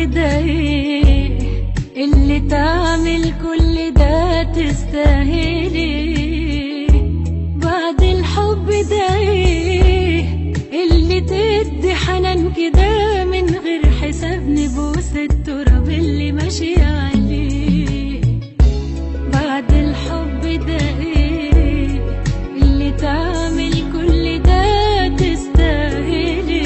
ده ايه اللي تعمل كل ده؟ تستاهلي بعد الحب ده ايه اللي تدي حنان كده من غير حساب؟ نبوس التراب اللي ماشي عليه. بعد الحب ده ايه اللي تعمل كل ده؟ تستاهلي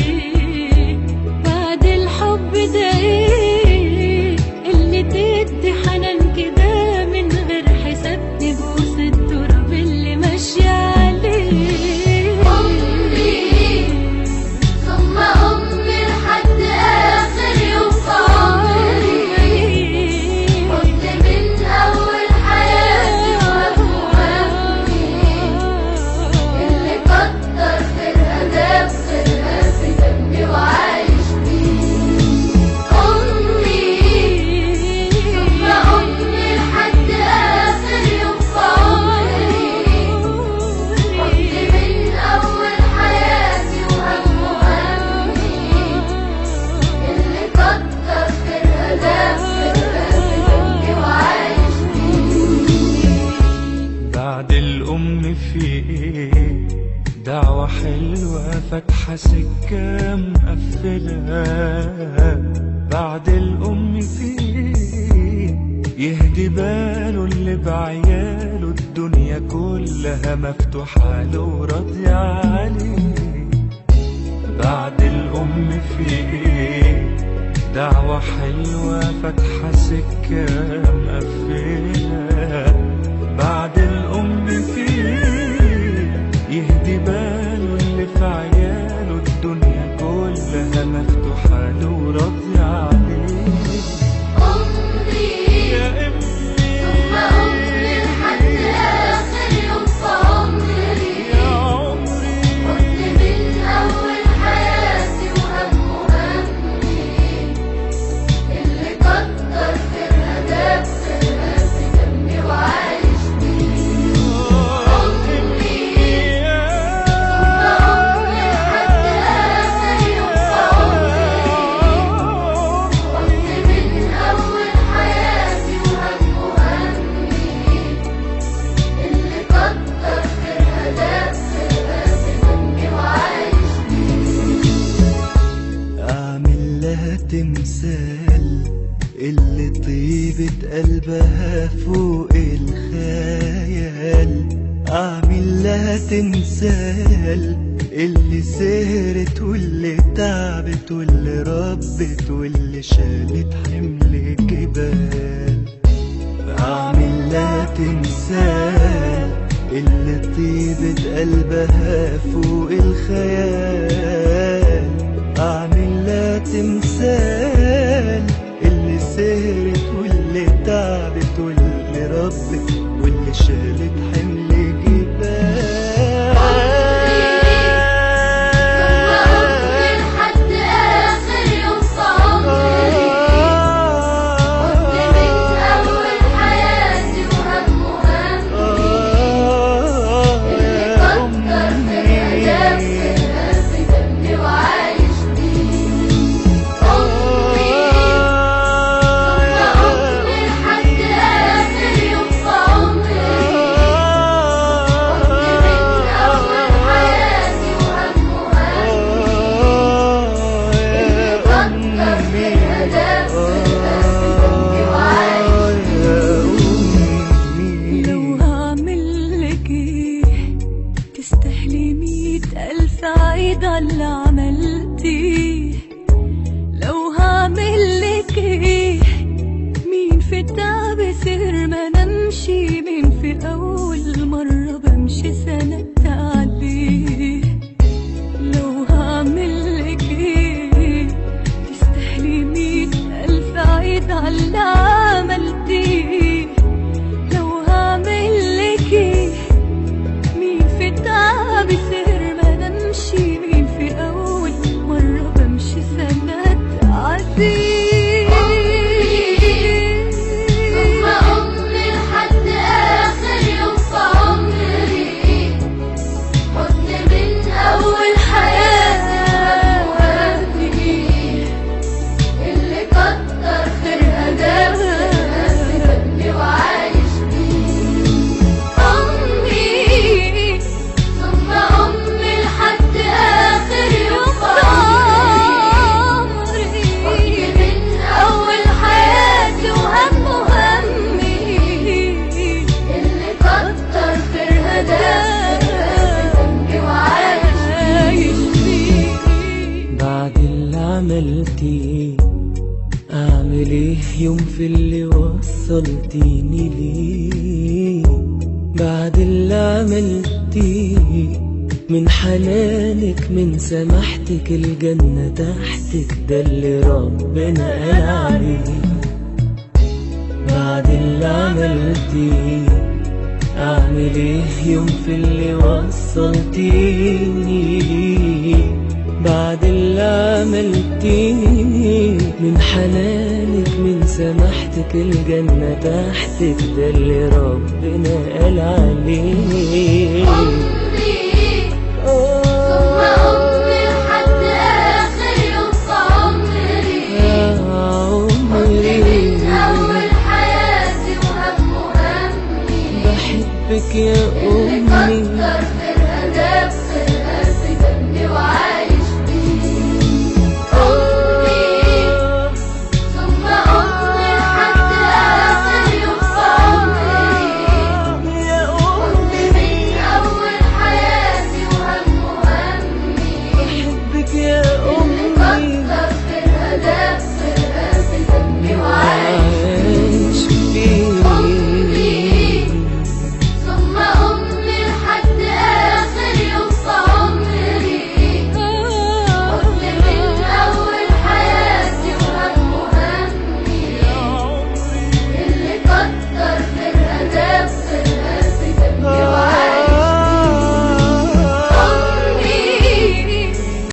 بعد الحب ده ايه اللي تدي حنان كده من غير حساب؟ نبوس التراب اللي ماشي عليه. بعد الأم في إيه؟ دعوة حلوة فاتحة سكة مقفلة. بعد الأم في إيه؟ يهدي باله اللي بعياله الدنيا كلها مفتوحة له وراضية عليه. بعد الأم في إيه؟ دعوة حلوة فاتحة سكة مقفلة. بعد الأم فيه يهدي باله اللي في عياله الدنيا كلها مفتوحة له وراضية عليه. أمي يا أمي ثم أمي لحد آخر يوم في عمري. يا عمري كنت من أول حياتي وهم همي اللي كتر خيرها جاب خيرها في دمي وعايش. تمثال اللي طيبة قلبها فوق الخيال. أعمل لها تمثال اللي سهرت واللي تعبت واللي ربت واللي شالت حمل جبال. أعمل لها تمثال اللي طيبة قلبها فوق الخيال. أعمل لها تمثال اللي سهرت واللي تعبت واللي ربت واللي شالت حمل جبال. لحد آخر يوم في عمري كنت من أول حياتي وهم همي اللي كتر خيرها جاب خيرها في دمي وعايش بيه. أمي ثم أمي لحد آخر يوم في عمري كنت من أول حياتي وهم همي اللي كتر خيرها جاب خيرها في دمي وعايش لو هعملك ايه تستاهلي 100,000 عيد على اللي عملتيه. لو هعملك ايه مين في التعب سهر ما نمشي؟ مين في أول مرة بمشي سنة عليه؟ لو هعملك ايه تستاهلي 100,000 عيد على اللي عملتيه. لو هعملك ايه مين في التعب سهر ما نمشي؟ مين في أول مرة بمشي سنة عديه؟ ثم أمي لحد آخر يوم في عمري عملتيه، اعمل ايه يوم في اللي وصلتيني ليه؟ بعد اللي عملتيه، من حنانك من سماحتك الجنة تحتك، ده اللي ربنا قال عليه. بعد اللي عملتيه، اعمل ايه يوم في اللي وصلتيني ليه؟ بعد اللي عملتيه، من حنانك من سماحتك الجنة تحتك، ده اللي ربنا قال عليه.